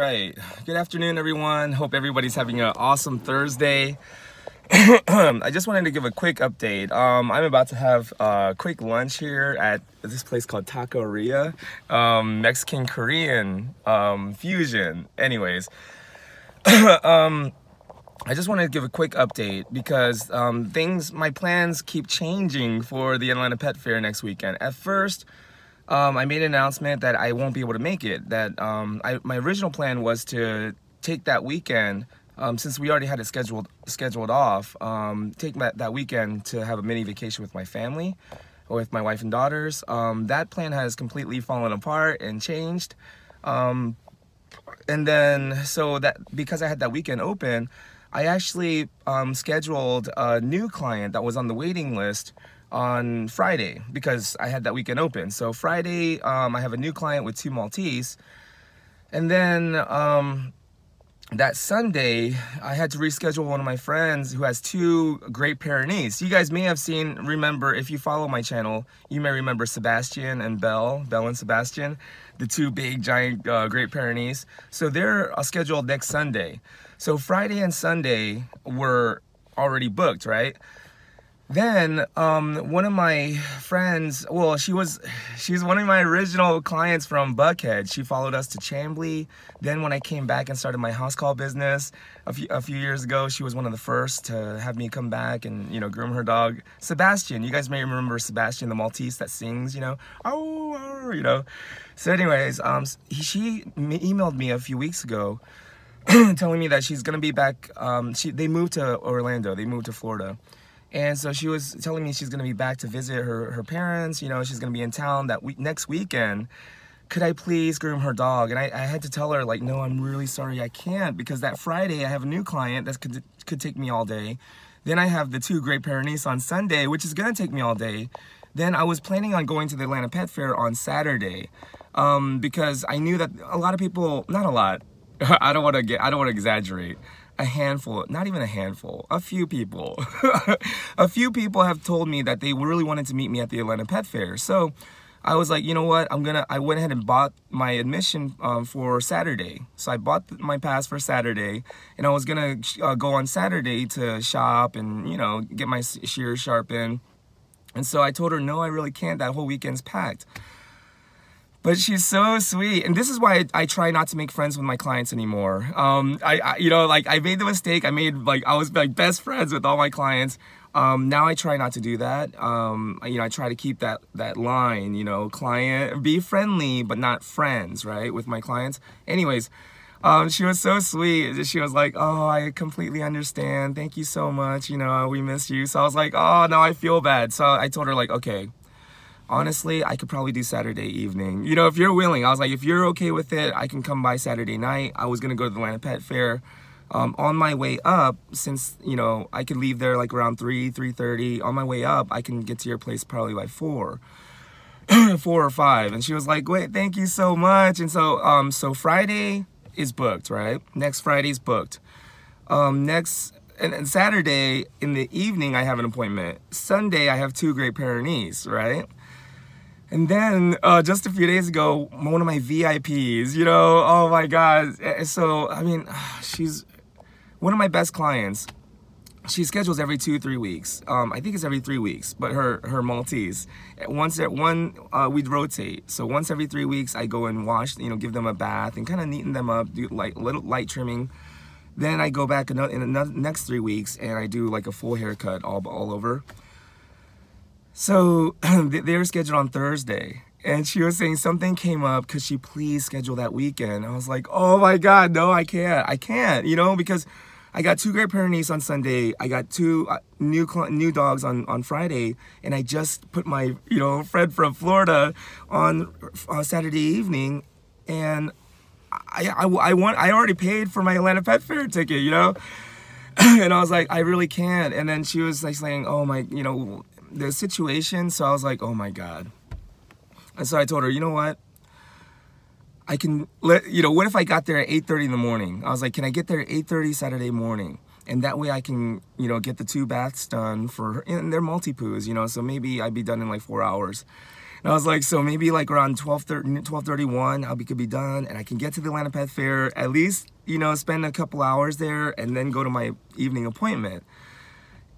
Right. Good afternoon, everyone. Hope everybody's having an awesome Thursday. I just wanted to give a quick update. I'm about to have a quick lunch here at this place called Taqueria, Mexican Korean fusion. Anyways, I just wanted to give a quick update because my plans keep changing for the Atlanta Pet Fair next weekend. At first, I made an announcment that I won't be able to make it. That my original plan was to take that weekend, since we already had it scheduled off, take that weekend to have a mini vacation with my family, with my wife and daughters. That plan has completely fallen apart and changed. And then, so that because I had that weekend open, I actually scheduled a new client that was on the waiting list on Friday because I had that weekend open. So Friday, I have a new client with 2 Maltese. And then that Sunday, I had to reschedule one of my friends who has 2 Great Pyrenees. You guys may have remember, if you follow my channel, you may remember Sebastian and Belle and Sebastian, the 2 big giant Great Pyrenees. So they're scheduled next Sunday. So Friday and Sunday were already booked, right? Then one of my friends, well, she's one of my original clients from Buckhead. She followed us to Chambly. Then when I came back and started my house call business a few years ago, she was one of the first to have me come back and, you know, groom her dog. Sebastian, you guys may remember Sebastian the Maltese that sings, you know, oh, you know. So anyways, she emailed me a few weeks ago telling me that she's gonna be back. They moved to Orlando. They moved to Florida. And so she was telling me she's going to be back to visit her parents. You know, she's going to be in town next weekend. Could I please groom her dog? And I had to tell her, like, no, I'm really sorry, I can't, because that Friday I have a new client that could take me all day. Then I have the 2 Great Pyrenees on Sunday, which is going to take me all day. Then I was planning on going to the Atlanta Pet Fair on Saturday, because I knew that a lot of people, not a lot, I don't want to exaggerate. A handful, not even a handful, a few people. A few people have told me that they really wanted to meet me at the Atlanta Pet Fair. So I was like, you know what, I went ahead and bought my admission for Saturday. So I bought my pass for Saturday, and I was gonna go on Saturday to shop and, you know, get my shears sharpened. And so I told her, no, I really can't, that whole weekend's packed. But she's so sweet, and this is why I try not to make friends with my clients anymore. You know, like, I made the mistake. I was like best friends with all my clients. Now I try not to do that. You know, I try to keep that line. You know, be friendly but not friends, right? With my clients. Anyways, she was so sweet. She was like, oh, I completely understand. Thank you so much. You know, we miss you. So I was like, oh no, I feel bad. So I told her, like, okay, honestly, I could probably do Saturday evening. You know, if you're willing. I was like, if you're okay with it, I can come by Saturday night. I was going to go to the Atlanta Pet Fair. On my way up, since, you know, I could leave there like around 3:30. On my way up, I can get to your place probably by 4 or 5. And she was like, wait, thank you so much. And so, so Friday is booked, right? Next Friday's booked. And Saturday in the evening, I have an appointment. Sunday, I have 2 Great Pyrenees, right? And then just a few days ago, one of my VIPs, you know, oh my God. So, I mean, she's one of my best clients. She schedules every 2-3 weeks. I think it's every 3 weeks, but her Maltese. We'd rotate. So once every 3 weeks, I go and wash, you know, give them a bath and kind of neaten them up, do like little light trimming. Then I go back in the next 3 weeks and I do like a full haircut all over. So they were scheduled on Thursday, and she was saying something came up, could she please schedule that weekend? I was like, oh my God, no, I can't, you know, because I got 2 Great Pyrenees on Sunday, I got 2 new dogs on Friday, and I just put my, you know, friend from Florida on Saturday evening, and I already paid for my Atlanta Pet Fair ticket, you know, and I was like, I really can't. And then she was like saying, oh my, you know, the situation. So I was like, oh my God. And so I told her, you know what, I can you know, what if I got there at 8:30 in the morning? I was like, can I get there at 8:30 Saturday morning? And that way I can, you know, get the 2 baths done and they're multi-poos, you know, so maybe I'd be done in like 4 hours. And I was like, so maybe like around 12:31, could be done, and I can get to the Atlanta Pet Fair, at least, you know, spend a couple hours there, and then go to my evening appointment.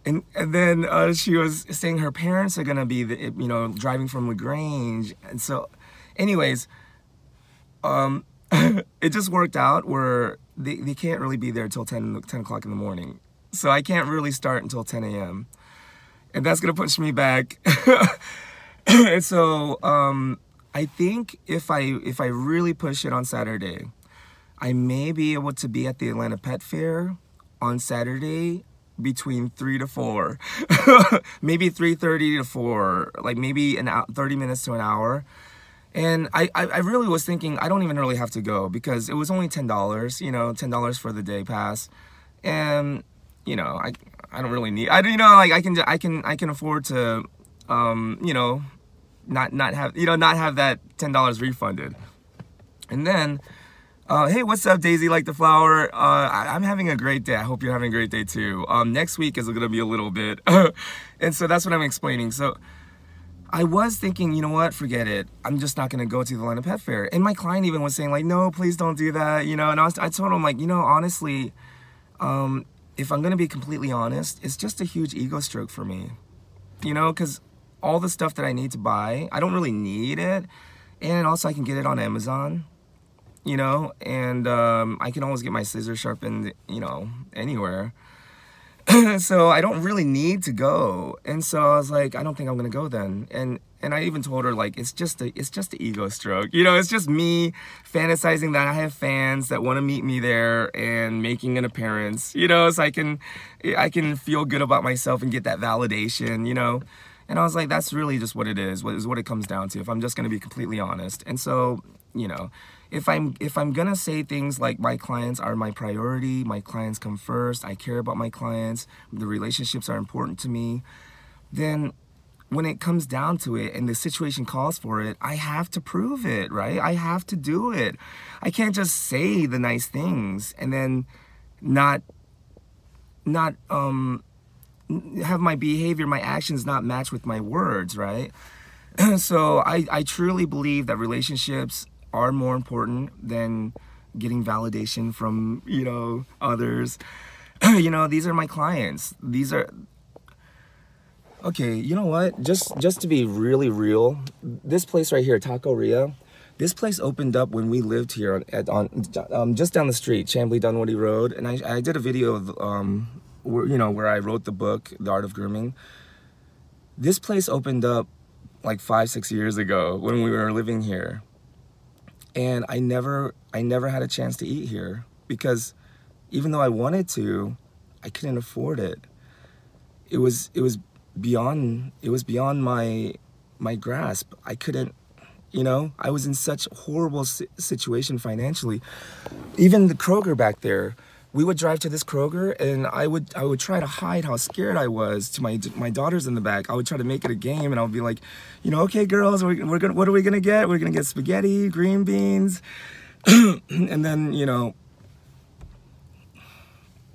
And then she was saying her parents are gonna be, you know, driving from LaGrange, and so, anyways, it just worked out where they can't really be there till 10 o'clock in the morning, so I can't really start until 10 a.m. and that's gonna push me back. And so I think if I really push it on Saturday, I may be able to be at the Atlanta Pet Fair on Saturday between 3 to 4, maybe 3:30 to 4, like maybe 30 minutes to an hour. And I really was thinking I don't even really have to go, because it was only $10, you know, $10 for the day pass, and you know, I don't really need, you know, like I can afford to you know, not have that $10 refunded. And then hey, what's up, Daisy like the flower? I'm having a great day. I hope you're having a great day too. Next week is gonna be a little bit and so that's what I'm explaining. So I was thinking, you know what, forget it, I'm just not gonna go to the Atlanta Pet Fair. And my client even was saying like, no, please don't do that, you know. And I told him like, you know, honestly, if I'm gonna be completely honest, it's just a huge ego stroke for me, you know, because all the stuff that I need to buy, I don't really need it. And also I can get it on Amazon, you know, and I can always get my scissors sharpened, you know, anywhere. So I don't really need to go. And so I was like, I don't think I'm gonna go then. And I even told her like, it's just the ego stroke, you know. It's just me fantasizing that I have fans that want to meet me there and making an appearance, you know, so I can feel good about myself and get that validation, you know. And I was like, that's really just what it is what it comes down to, if I'm just gonna be completely honest. And so, you know, if I'm gonna say things like my clients are my priority, my clients come first, I care about my clients, the relationships are important to me, then when it comes down to it and the situation calls for it, I have to prove it, right? I have to do it. I can't just say the nice things and then not have my behavior, my actions not match with my words, right? So I truly believe that relationships are more important than getting validation from, you know, others. You know, these are my clients. These are, okay, you know what? Just to be really real, this place right here, Taqueria, this place opened up when we lived here on just down the street, Chamblee Dunwoody Road, and I did a video of where I wrote the book, The Art of Grooming. This place opened up like 5-6 years ago when we were living here. And I never had a chance to eat here because even though I wanted to, I couldn't afford it. It was beyond my grasp. I couldn't, you know, I was in such a horrible situation financially. Even the Kroger back there, we would drive to this Kroger and I would try to hide how scared I was to my daughters in the back. I would try to make it a game and I would be like, you know, okay girls, what are we gonna get? We're gonna get spaghetti, green beans, and then, you know,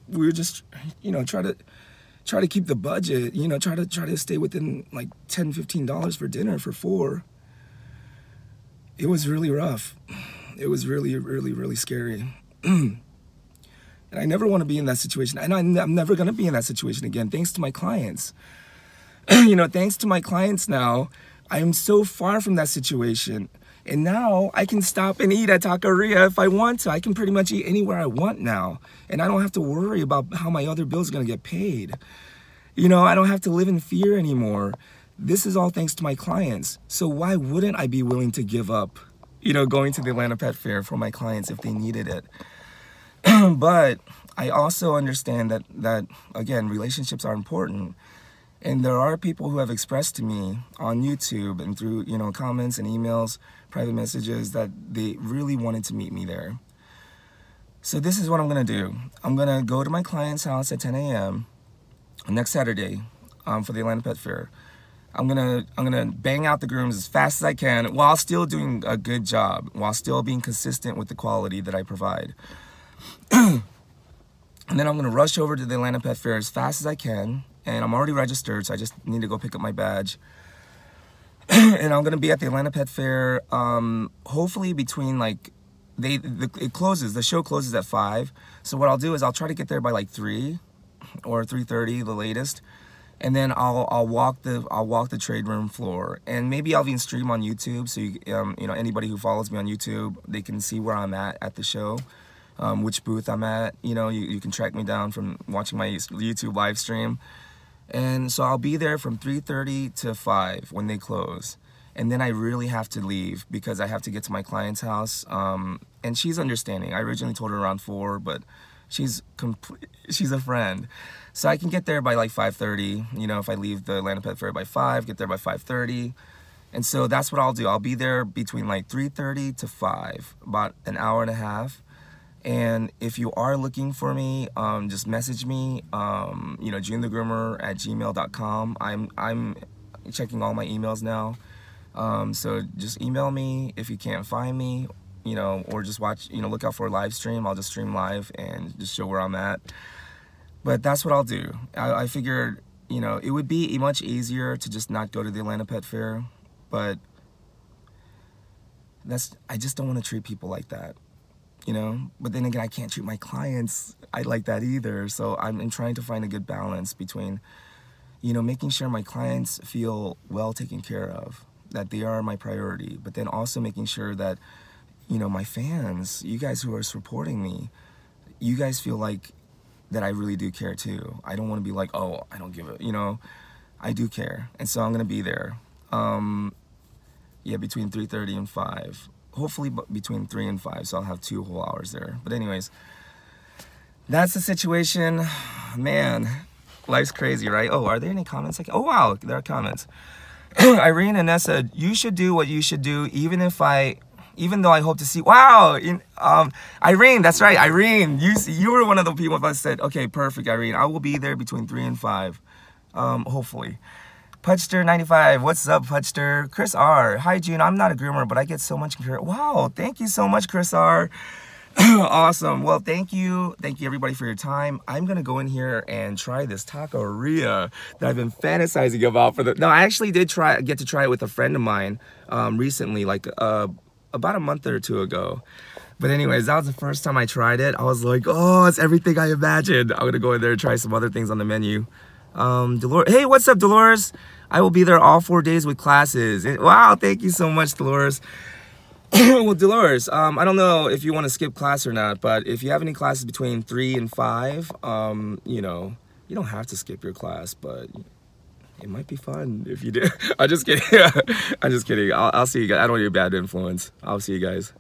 we would just, you know, try to keep the budget, you know, try to stay within like $10-15 for dinner for 4. It was really rough. It was really scary. And I never want to be in that situation. And I'm never going to be in that situation again, thanks to my clients. You know, thanks to my clients now, I am so far from that situation. And now I can stop and eat at Taqueria if I want to. I can pretty much eat anywhere I want now. And I don't have to worry about how my other bills are going to get paid. You know, I don't have to live in fear anymore. This is all thanks to my clients. So why wouldn't I be willing to give up, you know, going to the Atlanta Pet Fair for my clients if they needed it? But I also understand that again, relationships are important. And there are people who have expressed to me on YouTube and through, you know, comments and emails, private messages, that they really wanted to meet me there. So this is what I'm gonna do. I'm gonna go to my client's house at 10 a.m. next Saturday for the Atlanta Pet Fair. I'm gonna bang out the grooms as fast as I can while still doing a good job, while still being consistent with the quality that I provide. And then I'm gonna rush over to the Atlanta Pet Fair as fast as I can. And I'm already registered, so I just need to go pick up my badge. and I'm gonna be at the Atlanta Pet Fair. Hopefully between like it closes. The show closes at 5. So what I'll do is I'll try to get there by like 3 or 3:30, the latest. And then I'll walk the trade room floor, and maybe I'll even stream on YouTube, so you know, anybody who follows me on YouTube, they can see where I'm at the show, which booth I'm at. You know, you can track me down from watching my YouTube live stream. And so I'll be there from 3:30 to 5 when they close, and then I really have to leave because I have to get to my client's house. And she's understanding. I originally told her around 4, but she's a friend. So I can get there by like 5:30, you know, if I leave the Atlanta Pet Fair by 5, get there by 5:30. And so that's what I'll do. I'll be there between like 3:30 to 5, about an hour and a half. And if you are looking for me, just message me, you know, junethegroomer@gmail.com. I'm checking all my emails now. So just email me if you can't find me, you know, or just watch, you know, look out for a live stream. I'll just stream live and just show where I'm at. But that's what I'll do. I figured, you know, it would be much easier to just not go to the Atlanta Pet Fair, but I just don't want to treat people like that, you know? But then again, I can't treat my clients like that either. So I'm trying to find a good balance between, you know, making sure my clients feel well taken care of, that they are my priority, but then also making sure that, you know, my fans, you guys who are supporting me, you guys feel like that I really do care too. I don't want to be like, oh, I don't give a, you know, I do care. And so I'm going to be there. Yeah, between 3:30 and 5. Hopefully between 3 and 5, so I'll have 2 whole hours there. But anyways, that's the situation. Man, life's crazy, right? Oh, are there any comments? Oh, wow, there are comments. Irene and Nessa, you should do what you should do, even though I hope to see, wow, Irene, that's right, Irene, you were one of the people that said, okay, perfect, Irene, I will be there between 3 and 5, hopefully. Pudster95, what's up, Pudster? Chris R, hi, June, I'm not a groomer, but I get so much, wow, thank you so much, Chris R. Awesome, well, thank you everybody for your time. I'm gonna go in here and try this taqueria that I've been fantasizing about no, I actually did get to try it with a friend of mine, recently, like, about a month or 2 ago. But anyways, that was the first time I tried it. I was like, oh, it's everything I imagined. I'm gonna go in there and try some other things on the menu. Dolores, hey, what's up, Dolores? I will be there all 4 days with classes. Wow, thank you so much, Dolores. Well, Dolores, I don't know if you want to skip class or not, but if you have any classes between 3 and 5, you know, you don't have to skip your class, but it might be fun if you do. I'm just kidding. I'm just kidding. I'll see you guys. I don't want to be a bad influence. I'll see you guys.